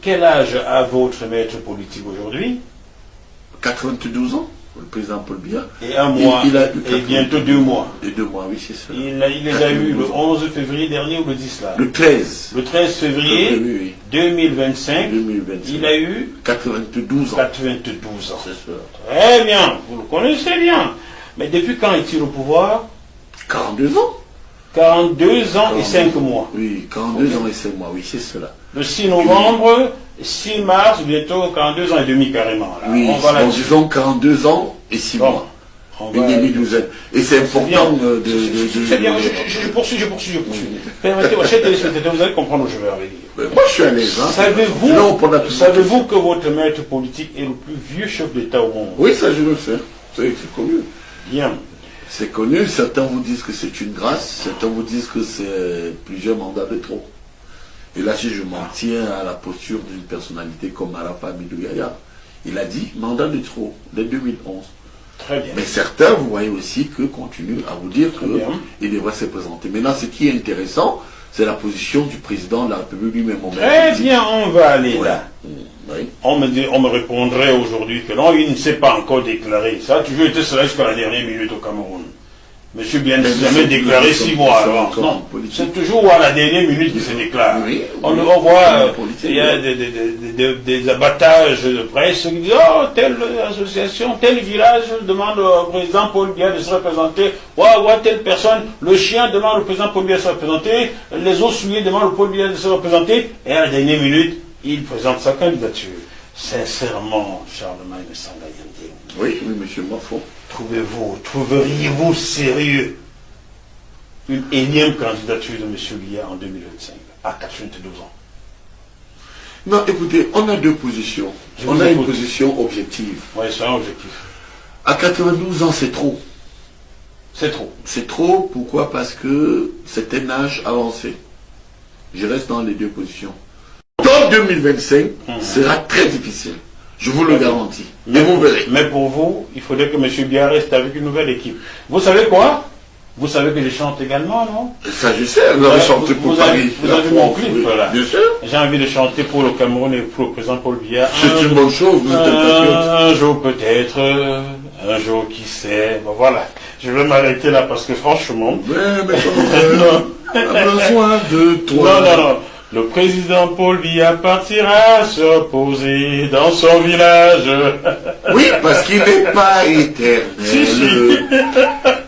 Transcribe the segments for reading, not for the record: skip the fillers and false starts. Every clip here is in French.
quel âge a votre maître politique aujourd'hui? 92 ans, le président Paul Biya. Et un mois, et bientôt 2 mois. Et 2 mois, oui, c'est ça. Il les a eu le 11 février dernier ou le 10 là? Le 13. Le 13 février oui. 2025, il a eu 92 ans. 92 ans. C'est ça. Très bien, vous le connaissez bien. Mais depuis quand est-il au pouvoir? 42 ans. 42 ans et 5 mois. Oui, 42 ans et 5 mois, oui, c'est cela. Le 6 novembre, 6 mars, bientôt 42 ans et demi carrément. Là. Oui, en disant 42 ans et 6 mois. Une demi-douzaine. Et c'est important de... C'est bien, je poursuis. Permettez-moi, chers téléspectateurs, vous allez comprendre où je vais arriver. Moi, je suis à l'aise. Hein. Savez-vous que votre maître politique est le plus vieux chef d'État au monde? Oui, ça je le sais. C'est connu. Bien. C'est connu. Certains vous disent que c'est une grâce. Certains vous disent que c'est plusieurs mandats de trop. Et là, si je m'en tiens à la posture d'une personnalité comme Arafa Amidou Yahya, il a dit mandat de trop dès 2011. Très bien. Mais certains, vous voyez aussi, que continuent à vous dire qu'il devrait se présenter. Maintenant, ce qui est intéressant, c'est la position du président de la République lui-même. Très bien, on va aller là. Oui. On me répondrait aujourd'hui que non, il ne s'est pas encore déclaré. Ça a toujours été cela jusqu'à la dernière minute au Cameroun. Monsieur Bien ne s'est jamais déclaré 6 mois avant. Non, c'est toujours à la dernière minute qu'il se déclare. Oui, on voit, il y a des abattages de presse qui disent « Oh, telle association, tel village demande au président Paul Biya de se représenter. Ouais, telle personne, le chien demande au président Paul Biya de se représenter. Les os souillés demandent au Paul Biya de se représenter. » Et à la dernière minute, il présente sa candidature. Sincèrement, Charlemagne Sangayandé. Oui, monsieur Mafo. Trouveriez-vous sérieux une énième candidature de M. Biya en 2025, à 92 ans? Non, écoutez, on a deux positions. On a une position objective. Oui, c'est un objectif. À 92 ans, c'est trop. C'est trop. C'est trop, pourquoi? Parce que c'est un âge avancé. Je reste dans les deux positions. Dans 2025, sera très difficile. Je vous le garantis. Mais vous verrez. Mais pour vous, il faudrait que M. Biya reste avec une nouvelle équipe. Vous savez quoi? Vous savez que je chante également, non? Ça, je sais. Vous avez chanté pour Paris. Vous avez mon clip, là. Bien sûr. J'ai envie de chanter pour le Cameroun et pour le président Paul Biya. C'est une bonne chose. Vous êtes un patriote. Un jour peut-être, un jour qui sait. Bon, voilà. Je vais m'arrêter là parce que franchement... Mais on a besoin de toi. Non. Le président Paul Biya partira se reposer dans son village. Oui, parce qu'il n'est pas éternel. Si.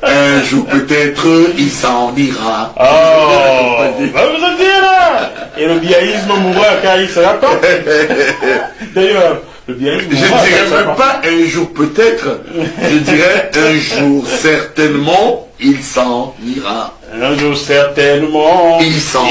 Un jour peut-être, il s'en ira. Oh, vous êtes là. Et le biaïsme mourra car il sera pas. D'ailleurs, le biaïsme mourra. Je ne dirais même pas un jour peut-être, je dirais un jour certainement, il s'en ira. Un jour certainement, il s'en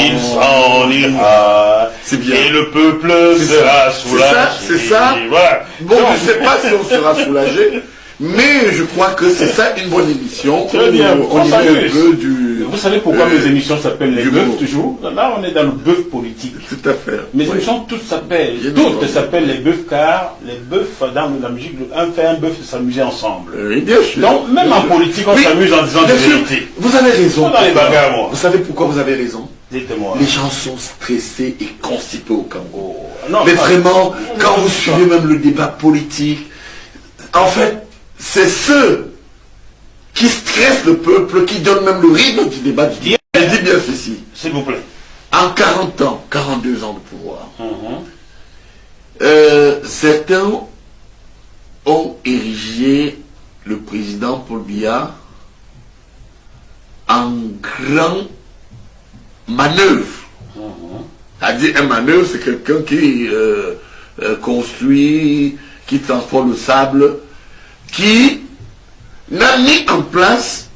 ira. C'est bien. Et le peuple sera soulagé. C'est ça. Voilà. Bon, je ne sais pas si on sera soulagé, mais je crois que c'est ça une bonne émission. Très bien. On y met un peu du... Vous savez pourquoi mes émissions s'appellent les bœufs toujours? Là, on est dans le bœuf politique. Tout à fait. Mes émissions toutes s'appellent les bœufs car les bœufs, dans la musique, un fait un bœuf, c'est s'amuser ensemble. Oui, bien sûr. Donc, même en politique, on s'amuse en disant des vérités. Vous avez raison. Dans les bagarres, moi. Vous savez pourquoi vous avez raison? Dites-moi. Les gens sont stressés et constipés au Cameroun. Non, mais vraiment, quand vous suivez même le débat politique, en fait, c'est ceux qui stressent le peuple, qui donnent même le rythme du débat. Je dis bien ceci. S'il vous plaît. En 40 ans, 42 ans de pouvoir, certains ont érigé le président Paul Biya en grand manœuvre. C'est-à-dire, un manœuvre, c'est quelqu'un qui construit, qui transporte le sable, qui n'a mis en place,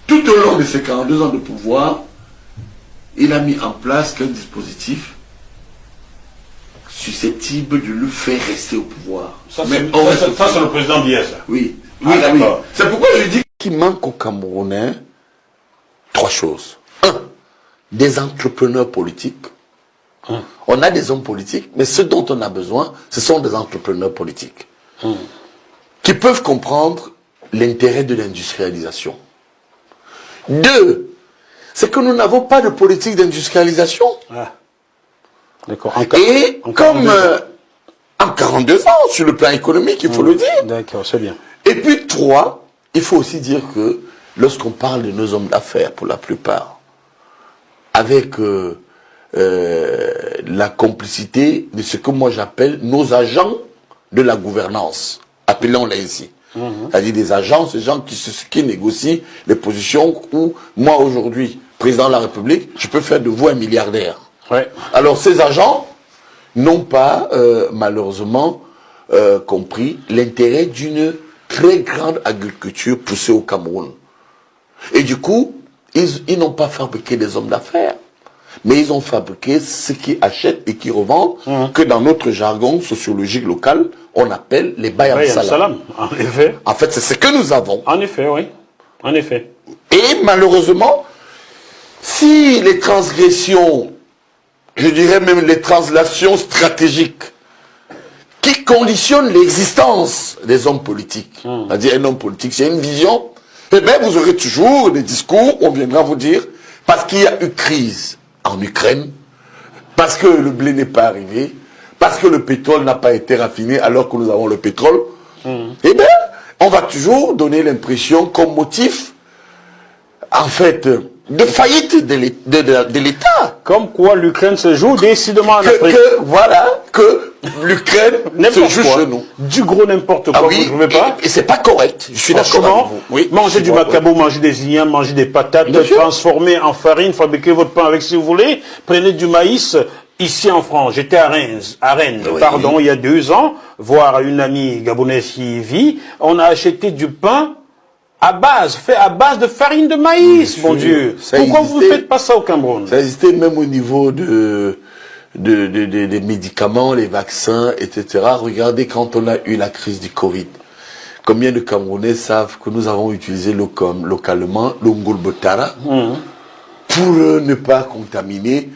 tout au long de ses 42 ans de pouvoir, il a mis en place qu'un dispositif susceptible de le faire rester au pouvoir. Ça, c'est le président Biya, ça. Oui. C'est pourquoi je dis qu'il manque aux Camerounais 3 choses. 1. Des entrepreneurs politiques. On a des hommes politiques, mais ce dont on a besoin, ce sont des entrepreneurs politiques. Qui peuvent comprendre l'intérêt de l'industrialisation. 2. C'est que nous n'avons pas de politique d'industrialisation. D'accord. Et comme en 42 ans, sur le plan économique, il faut le dire. D'accord, c'est bien. Et puis 3, il faut aussi dire que lorsqu'on parle de nos hommes d'affaires, pour la plupart, avec la complicité de ce que moi j'appelle nos agents de la gouvernance, appelons-les ainsi. C'est-à-dire des agents, ces gens qui négocient les positions où moi aujourd'hui, président de la République, je peux faire de vous un milliardaire. Ouais. Alors ces agents n'ont pas malheureusement compris l'intérêt d'une très grande agriculture poussée au Cameroun. Et du coup, ils n'ont pas fabriqué des hommes d'affaires, mais ils ont fabriqué ce qui achètent et qui revendent, que dans notre jargon sociologique local, on appelle les bayam salam. En effet. En fait, c'est ce que nous avons. En effet, oui. En effet. Et malheureusement, si les transgressions, je dirais même les translations stratégiques, qui conditionnent l'existence des hommes politiques, c'est-à-dire un homme politique, c'est une vision, eh bien vous aurez toujours des discours où on viendra vous dire, parce qu'il y a eu crise en Ukraine, parce que le blé n'est pas arrivé, parce que le pétrole n'a pas été raffiné alors que nous avons le pétrole, eh bien, on va toujours donner l'impression comme motif, en fait, de faillite de l'État. Comme quoi l'Ukraine se joue décidément en Afrique. Que l'Ukraine se joue chez nous. Du gros n'importe quoi, oui, vous ne trouvez pas? Et c'est pas correct. Je suis d'accord avec vous. Oui, manger du macabo, manger des ignames, manger des patates, transformer en farine, fabriquer votre pain avec si vous voulez. Prenez du maïs. Ici en France, j'étais à Rennes, il y a 2 ans, voir une amie gabonaise qui y vit. On a acheté du pain fait à base de farine de maïs, mon Dieu. Pourquoi vous ne faites pas ça au Cameroun? Ça existait même au niveau des médicaments, les vaccins, etc. Regardez quand on a eu la crise du Covid. Combien de Camerounais savent que nous avons utilisé localement le ngolbotara pour ne pas contaminer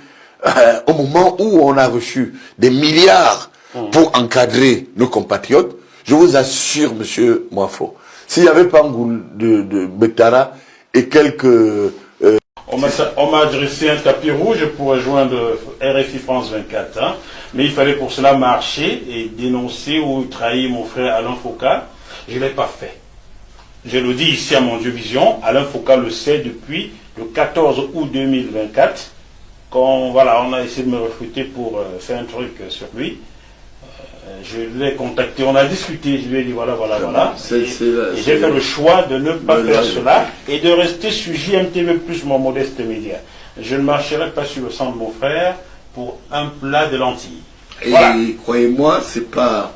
au moment où on a reçu des milliards pour encadrer nos compatriotes. Je vous assure, monsieur Moafo, s'il n'y avait pas un goût de Betara et quelques... On m'a adressé un tapis rouge pour rejoindre RFI France 24. Hein, mais il fallait pour cela marcher et dénoncer ou trahir mon frère Alain Foucault. Je ne l'ai pas fait. Je le dis ici à mon Dieu Vision. Alain Foucault le sait depuis le 14 août 2024. Quand voilà, on a essayé de me recruter pour faire un truc sur lui. Je l'ai contacté, on a discuté, je lui ai dit voilà. Et j'ai fait le choix de ne pas faire cela et de rester sur JMTV+, mon modeste média. Je ne marcherai pas sur le sang de mon frère pour un plat de lentilles. Et croyez-moi, c'est pas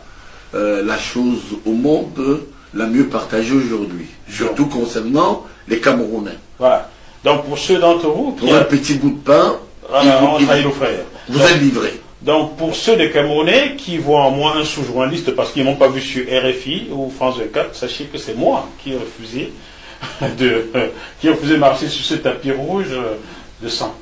la chose au monde la mieux partagée aujourd'hui. Surtout concernant les Camerounais. Voilà. Donc pour ceux d'entre vous qui... Pour un petit bout de pain, on trahit nos frères. Vous êtes livrés. Donc, pour ceux des Camerounais qui voient en moi un sous-journaliste parce qu'ils ne m'ont pas vu sur RFI ou France 24, sachez que c'est moi qui ai refusé de marcher sur ce tapis rouge de sang.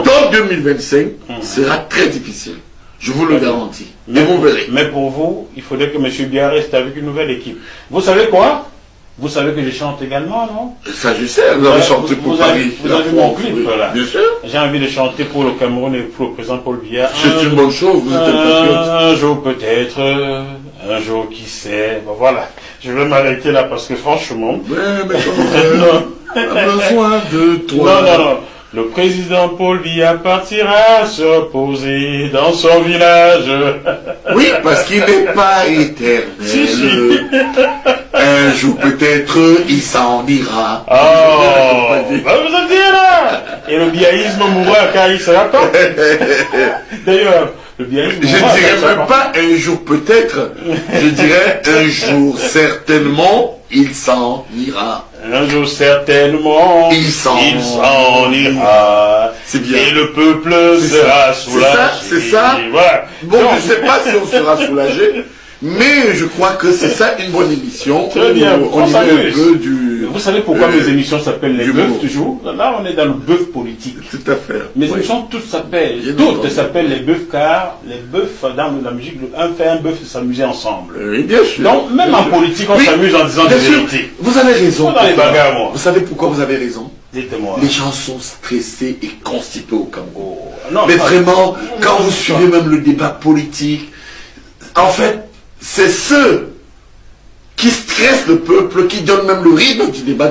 Donc 2025 sera très difficile. Je vous le garantis. Mais vous verrez. Mais pour vous, il faudrait que M. Biya reste avec une nouvelle équipe. Vous savez quoi? Vous savez que je chante également, non? Ça, je sais. Vous avez chanté pour Paris. Vous avez mon clip, là. Bien sûr. J'ai envie de chanter pour le Cameroun et pour le président Paul Biya. C'est une bonne chose. Vous êtes un patriote. Un jour peut-être, un jour qui sait. Bon, voilà. Je vais m'arrêter là parce que franchement... Mais on a besoin de toi. Non. Le président Paul Biya partira se reposer dans son village. Oui, parce qu'il n'est pas éternel. Si. Un jour peut-être, il s'en ira. Oh, vous êtes bien là. Et le biaïsme mourra quand il sera temps. D'ailleurs, le biaïsme mourra. Je ne dirais même pas un jour peut-être, je dirais un jour certainement, il s'en ira. Un jour certainement, il s'en ira. C'est bien. Et le peuple sera soulagé. C'est ça. Voilà. Bon, je ne sais pas si on sera soulagé, mais je crois que c'est ça une bonne émission. Très bien. On y met un peu du... Vous savez pourquoi mes émissions s'appellent les bœufs toujours? Là, on est dans le bœuf politique. Tout à fait. Mes émissions toutes s'appellent les bœufs car les bœufs dans la musique, un fait un bœuf, c'est s'amuser ensemble. Oui, bien sûr. Donc, même en politique, on s'amuse en disant des vérités. Vous avez raison. Dans les bagarres, moi. Vous savez pourquoi vous avez raison? Dites-moi. Les gens sont stressés et constipés au Cameroun. Non, mais vraiment, quand vous suivez même le débat politique, en fait, c'est ceux qui stressent le peuple, qui donnent même le rythme du débat